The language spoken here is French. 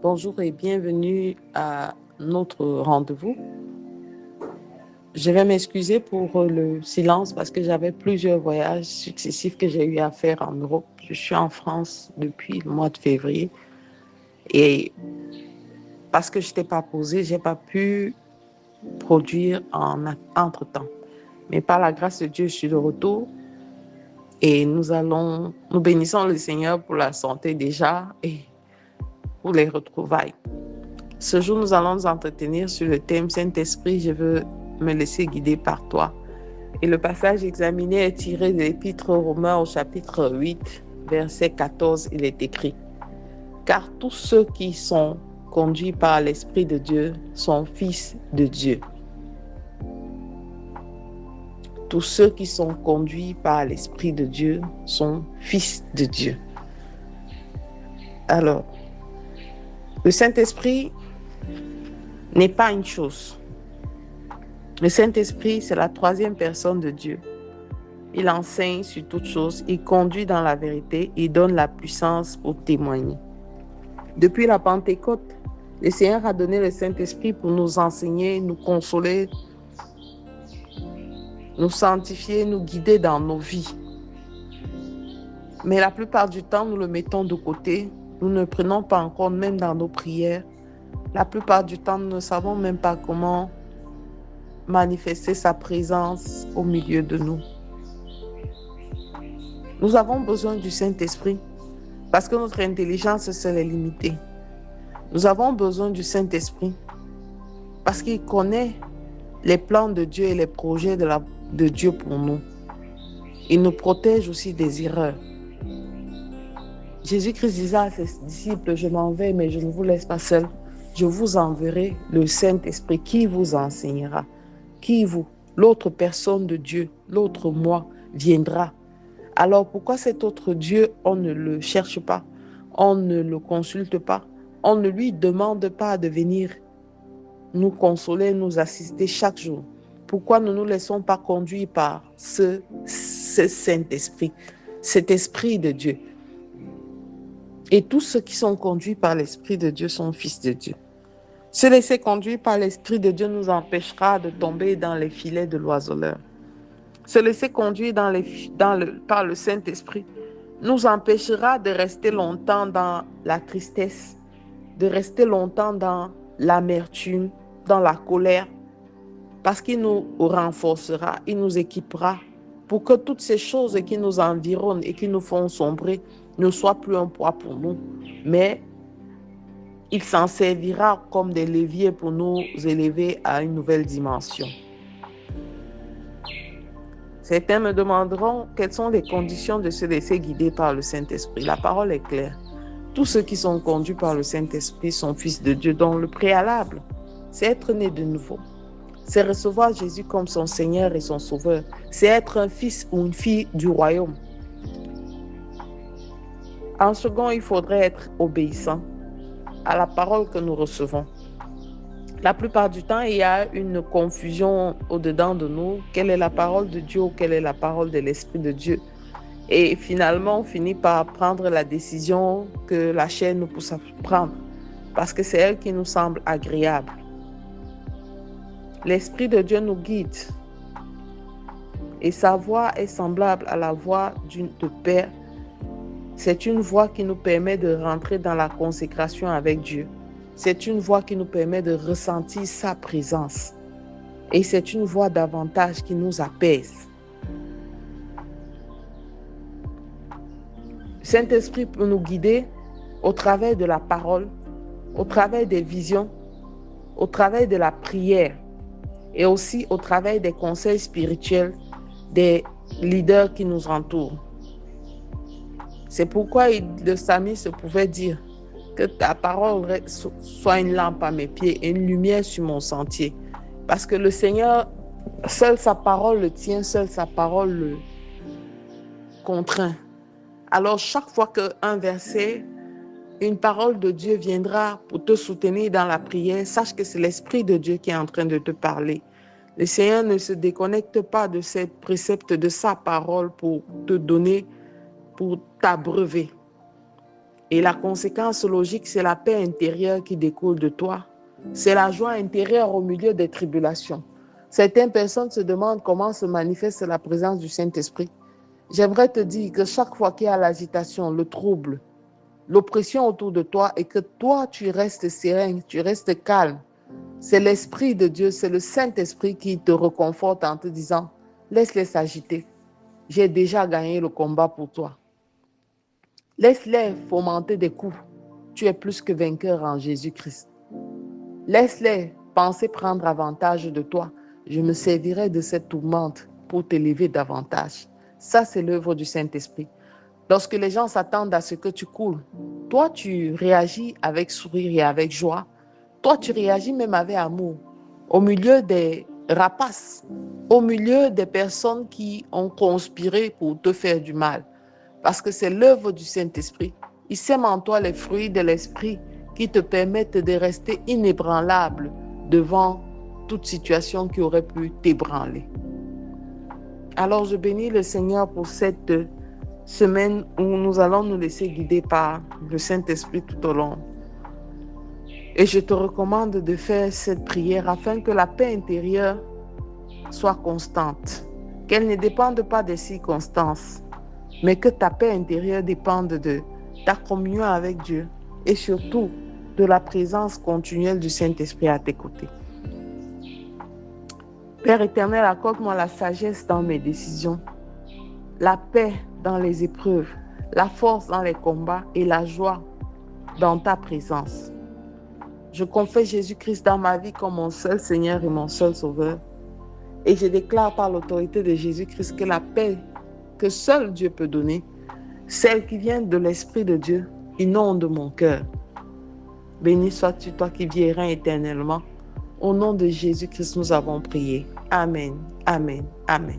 Bonjour et bienvenue à notre rendez-vous. Je vais m'excuser pour le silence parce que j'avais plusieurs voyages successifs que j'ai eu à faire en Europe. Je suis en France depuis le mois de février et parce que je n'étais pas posée, je n'ai pas pu produire entre-temps. Mais par la grâce de Dieu, je suis de retour et nous bénissons le Seigneur pour la santé déjà et pour les retrouvailles. Ce jour, nous allons nous entretenir sur le thème Saint-Esprit, je veux me laisser guider par toi. Et le passage examiné est tiré de l'Épître aux Romains au chapitre 8, verset 14. Il est écrit: Car tous ceux qui sont conduits par l'Esprit de Dieu sont fils de Dieu. Tous ceux qui sont conduits par l'Esprit de Dieu sont fils de Dieu. Alors, le Saint-Esprit n'est pas une chose. Le Saint-Esprit, c'est la troisième personne de Dieu. Il enseigne sur toutes choses, il conduit dans la vérité, il donne la puissance pour témoigner. Depuis la Pentecôte, le Seigneur a donné le Saint-Esprit pour nous enseigner, nous consoler, nous sanctifier, nous guider dans nos vies. Mais la plupart du temps, nous le mettons de côté. Nous ne prenons pas en compte, même dans nos prières. La plupart du temps, nous ne savons même pas comment manifester sa présence au milieu de nous. Nous avons besoin du Saint-Esprit parce que notre intelligence seule est limitée. Nous avons besoin du Saint-Esprit parce qu'il connaît les plans de Dieu et les projets de Dieu pour nous. Il nous protège aussi des erreurs. Jésus-Christ disait à ses disciples: je m'en vais, mais je ne vous laisse pas seul. Je vous enverrai le Saint-Esprit qui vous enseignera, l'autre personne de Dieu, l'autre moi viendra. Alors pourquoi cet autre Dieu, on ne le cherche pas, on ne le consulte pas, on ne lui demande pas de venir nous consoler, nous assister chaque jour? Pourquoi ne nous laissons pas conduire par ce Saint-Esprit, cet Esprit de Dieu? Et tous ceux qui sont conduits par l'Esprit de Dieu sont fils de Dieu. Se laisser conduire par l'Esprit de Dieu nous empêchera de tomber dans les filets de l'oiseleur. Se laisser conduire par le Saint-Esprit nous empêchera de rester longtemps dans la tristesse, de rester longtemps dans l'amertume, dans la colère, parce qu'il nous renforcera, il nous équipera pour que toutes ces choses qui nous environnent et qui nous font sombrer ne soient plus un poids pour nous, mais il s'en servira comme des leviers pour nous élever à une nouvelle dimension. Certains me demanderont quelles sont les conditions de se laisser guider par le Saint-Esprit. La parole est claire. Tous ceux qui sont conduits par le Saint-Esprit sont fils de Dieu. Donc le préalable, c'est être né de nouveau. C'est recevoir Jésus comme son Seigneur et son Sauveur. C'est être un fils ou une fille du royaume. En second, il faudrait être obéissant à la parole que nous recevons. La plupart du temps, il y a une confusion au-dedans de nous. Quelle est la parole de Dieu ou quelle est la parole de l'Esprit de Dieu? Et finalement, on finit par prendre la décision que la chair nous pousse à prendre parce que c'est elle qui nous semble agréable. L'Esprit de Dieu nous guide et sa voix est semblable à la voix de Père. C'est une voix qui nous permet de rentrer dans la consécration avec Dieu. C'est une voix qui nous permet de ressentir sa présence. Et c'est une voix davantage qui nous apaise. Le Saint-Esprit peut nous guider au travers de la parole, au travers des visions, au travers de la prière et aussi au travers des conseils spirituels des leaders qui nous entourent. C'est pourquoi le psalmiste pouvait dire que ta parole soit une lampe à mes pieds et une lumière sur mon sentier. Parce que le Seigneur, seule sa parole le tient, seule sa parole le contraint. Alors chaque fois qu'un verset, une parole de Dieu viendra pour te soutenir dans la prière, sache que c'est l'Esprit de Dieu qui est en train de te parler. Le Seigneur ne se déconnecte pas de cette précepte, de sa parole pour te donner, pour t'abreuver. Et la conséquence logique, c'est la paix intérieure qui découle de toi. C'est la joie intérieure au milieu des tribulations. Certaines personnes se demandent comment se manifeste la présence du Saint-Esprit. J'aimerais te dire que chaque fois qu'il y a l'agitation, le trouble, l'oppression autour de toi et que toi, tu restes serein, tu restes calme, c'est l'Esprit de Dieu, c'est le Saint-Esprit qui te reconforte en te disant « Laisse-les s'agiter. J'ai déjà gagné le combat pour toi. Laisse-les fomenter des coups. Tu es plus que vainqueur en Jésus-Christ. Laisse-les penser prendre avantage de toi. Je me servirai de cette tourmente pour t'élever davantage. » Ça, c'est l'œuvre du Saint-Esprit. Lorsque les gens s'attendent à ce que tu coules, toi, tu réagis avec sourire et avec joie. Toi, tu réagis même avec amour. Au milieu des rapaces, au milieu des personnes qui ont conspiré pour te faire du mal. Parce que c'est l'œuvre du Saint-Esprit. Il sème en toi les fruits de l'Esprit qui te permettent de rester inébranlable devant toute situation qui aurait pu t'ébranler. Alors, je bénis le Seigneur pour cette semaine où nous allons nous laisser guider par le Saint-Esprit tout au long. Et je te recommande de faire cette prière afin que la paix intérieure soit constante, qu'elle ne dépende pas des circonstances, mais que ta paix intérieure dépende de ta communion avec Dieu et surtout de la présence continuelle du Saint-Esprit à tes côtés. Père éternel, accorde-moi la sagesse dans mes décisions, la paix dans les épreuves, la force dans les combats et la joie dans ta présence. Je confesse Jésus-Christ dans ma vie comme mon seul Seigneur et mon seul Sauveur. Et je déclare par l'autorité de Jésus-Christ que la paix que seul Dieu peut donner, celle qui vient de l'Esprit de Dieu, inonde mon cœur. Béni sois-tu, toi qui vis et règnes éternellement. Au nom de Jésus-Christ, nous avons prié. Amen, amen, amen.